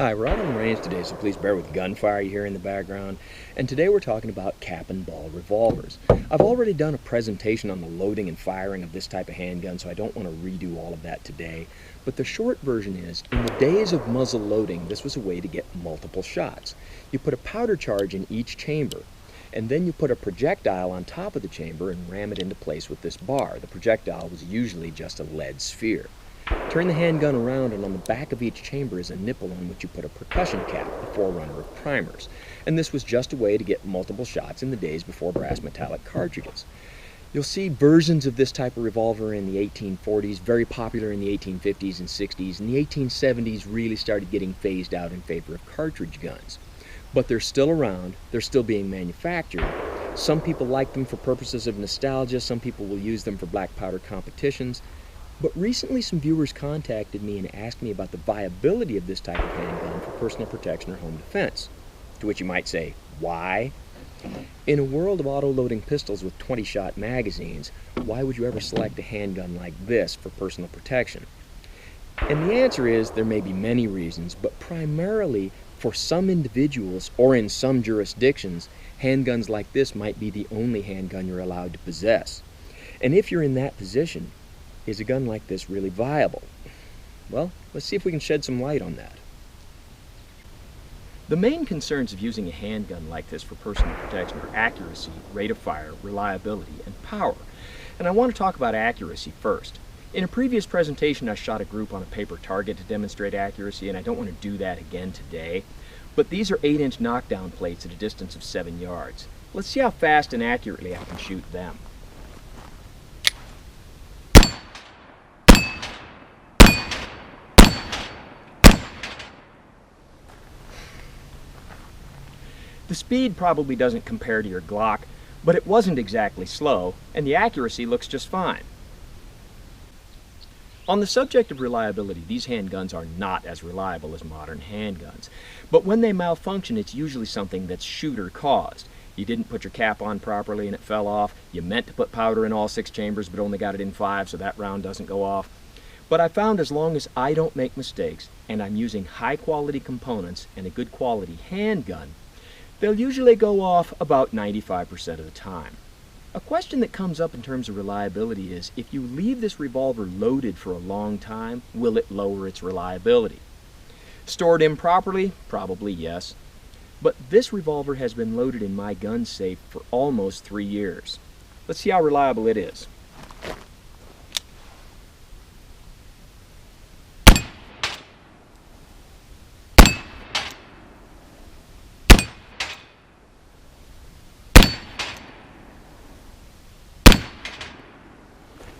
Hi, we're out on the range today, so please bear with gunfire you hear in the background. And today we're talking about cap and ball revolvers. I've already done a presentation on the loading and firing of this type of handgun, so I don't want to redo all of that today. But the short version is, in the days of muzzle loading, this was a way to get multiple shots. You put a powder charge in each chamber, and then you put a projectile on top of the chamber and ram it into place with this bar. The projectile was usually just a lead sphere. Turn the handgun around, and on the back of each chamber is a nipple on which you put a percussion cap, the forerunner of primers. And this was just a way to get multiple shots in the days before brass metallic cartridges. You'll see versions of this type of revolver in the 1840s, very popular in the 1850s and 60s. In the 1870s really started getting phased out in favor of cartridge guns. But they're still around, they're still being manufactured. Some people like them for purposes of nostalgia, some people will use them for black powder competitions. But recently some viewers contacted me and asked me about the viability of this type of handgun for personal protection or home defense. To which you might say, why? In a world of auto-loading pistols with 20-shot magazines, why would you ever select a handgun like this for personal protection? And the answer is there may be many reasons, but primarily for some individuals or in some jurisdictions, handguns like this might be the only handgun you're allowed to possess. And if you're in that position, is a gun like this really viable? Well, let's see if we can shed some light on that. The main concerns of using a handgun like this for personal protection are accuracy, rate of fire, reliability, and power. And I want to talk about accuracy first. In a previous presentation, I shot a group on a paper target to demonstrate accuracy, and I don't want to do that again today. But these are 8-inch knockdown plates at a distance of 7 yards. Let's see how fast and accurately I can shoot them. The speed probably doesn't compare to your Glock, but it wasn't exactly slow, and the accuracy looks just fine. On the subject of reliability, these handguns are not as reliable as modern handguns. But when they malfunction, it's usually something that's shooter caused. You didn't put your cap on properly and it fell off. You meant to put powder in all 6 chambers but only got it in 5, so that round doesn't go off. But I found as long as I don't make mistakes and I'm using high quality components and a good quality handgun, they'll usually go off about 95% of the time. A question that comes up in terms of reliability is, if you leave this revolver loaded for a long time, will it lower its reliability? Stored improperly? Probably yes. But this revolver has been loaded in my gun safe for almost 3 years. Let's see how reliable it is.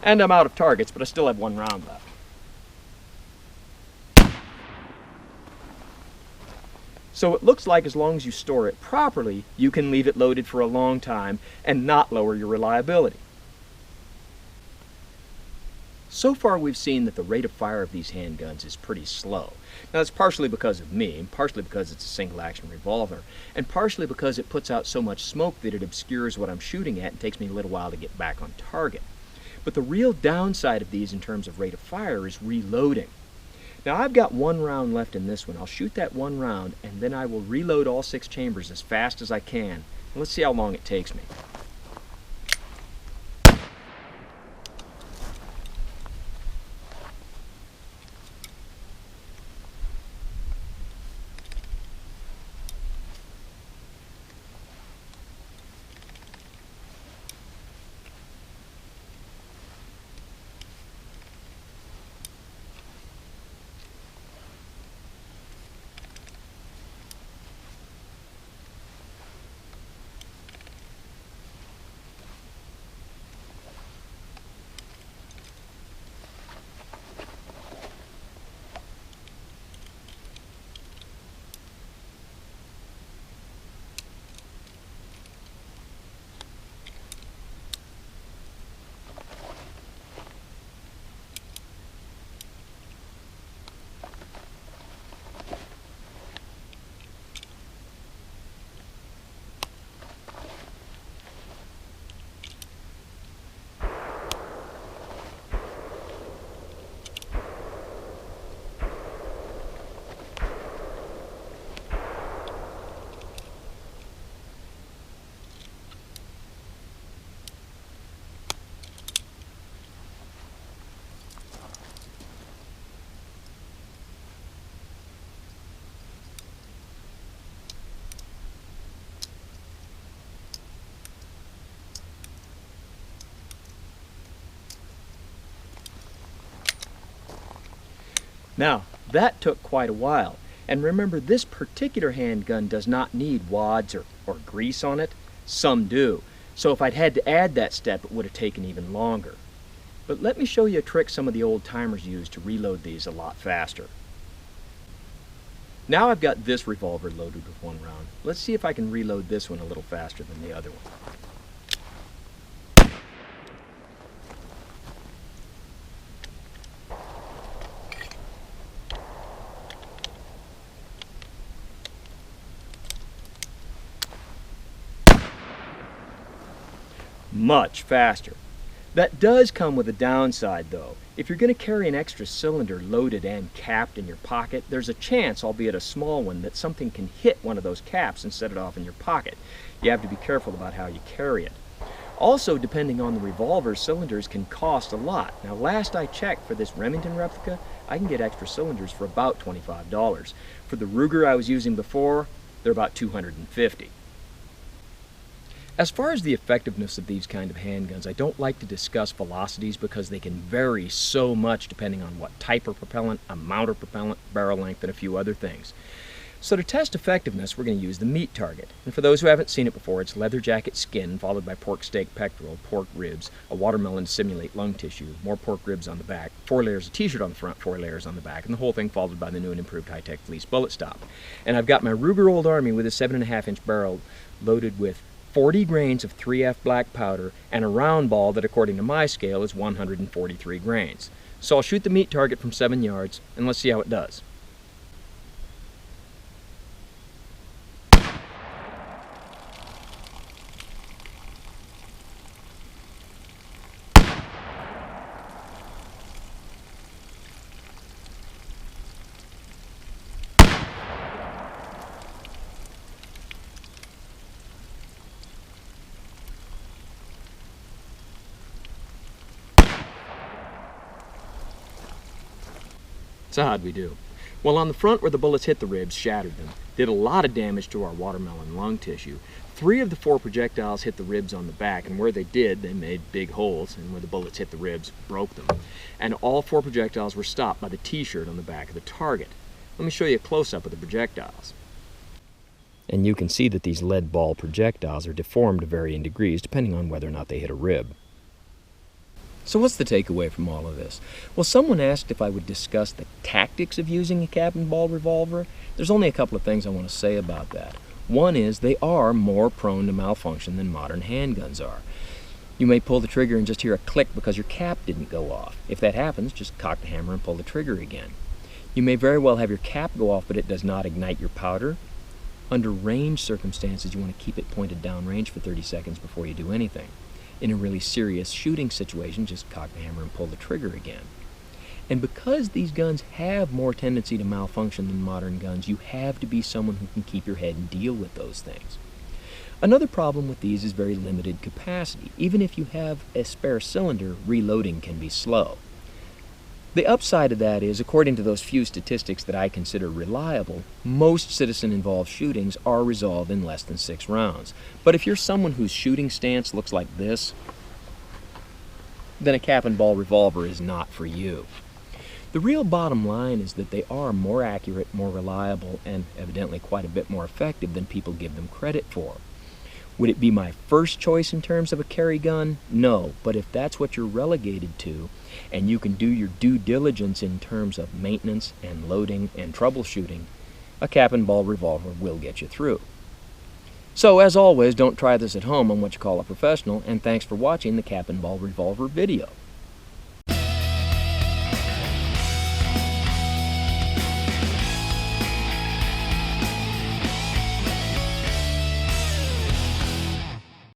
And I'm out of targets, but I still have 1 round left. So it looks like as long as you store it properly, you can leave it loaded for a long time and not lower your reliability. So far we've seen that the rate of fire of these handguns is pretty slow. Now that's partially because of me, and partially because it's a single action revolver, and partially because it puts out so much smoke that it obscures what I'm shooting at and takes me a little while to get back on target. But the real downside of these in terms of rate of fire is reloading. Now I've got 1 round left in this one. I'll shoot that 1 round and then I will reload all 6 chambers as fast as I can. And let's see how long it takes me. Now, that took quite a while. And remember, this particular handgun does not need wads or grease on it. Some do. So if I'd had to add that step, it would have taken even longer. But let me show you a trick some of the old timers used to reload these a lot faster. Now I've got this revolver loaded with 1 round. Let's see if I can reload this one a little faster than the other one. Much faster. That does come with a downside though. If you're going to carry an extra cylinder loaded and capped in your pocket, there's a chance, albeit a small one, that something can hit one of those caps and set it off in your pocket. You have to be careful about how you carry it. Also, depending on the revolver, cylinders can cost a lot. Now, last I checked, for this Remington replica, I can get extra cylinders for about $25. For the Ruger I was using before, they're about $250. As far as the effectiveness of these kind of handguns, I don't like to discuss velocities because they can vary so much depending on what type of propellant, amount of propellant, barrel length, and a few other things. So to test effectiveness, we're going to use the meat target. And for those who haven't seen it before, it's leather jacket skin followed by pork steak pectoral, pork ribs, a watermelon to simulate lung tissue, more pork ribs on the back, 4 layers of t-shirt on the front, 4 layers on the back, and the whole thing followed by the new and improved high-tech fleece bullet stop. And I've got my Ruger Old Army with a 7.5-inch barrel loaded with 40 grains of 3F black powder and a round ball that, according to my scale, is 143 grains. So I'll shoot the meat target from 7 yards, and let's see how it does. So how'd we do? Well, on the front where the bullets hit the ribs, shattered them, did a lot of damage to our watermelon lung tissue. 3 of the 4 projectiles hit the ribs on the back, and where they did, they made big holes, and where the bullets hit the ribs, broke them. And all 4 projectiles were stopped by the t-shirt on the back of the target. Let me show you a close-up of the projectiles. And you can see that these lead ball projectiles are deformed to varying degrees depending on whether or not they hit a rib. So what's the takeaway from all of this? Well, someone asked if I would discuss the tactics of using a cap and ball revolver. There's only a couple of things I want to say about that. One is they are more prone to malfunction than modern handguns are. You may pull the trigger and just hear a click because your cap didn't go off. If that happens, just cock the hammer and pull the trigger again. You may very well have your cap go off, but it does not ignite your powder. Under range circumstances, you want to keep it pointed downrange for 30 seconds before you do anything. In a really serious shooting situation, just cock the hammer and pull the trigger again. And because these guns have more tendency to malfunction than modern guns, you have to be someone who can keep your head and deal with those things. Another problem with these is very limited capacity. Even if you have a spare cylinder, reloading can be slow. The upside of that is, according to those few statistics that I consider reliable, most citizen-involved shootings are resolved in less than 6 rounds. But if you're someone whose shooting stance looks like this, then a cap and ball revolver is not for you. The real bottom line is that they are more accurate, more reliable, and evidently quite a bit more effective than people give them credit for. Would it be my first choice in terms of a carry gun? No, but if that's what you're relegated to, and you can do your due diligence in terms of maintenance and loading and troubleshooting, a cap and ball revolver will get you through. So, as always, don't try this at home on what you call a professional, and thanks for watching the cap and ball revolver video.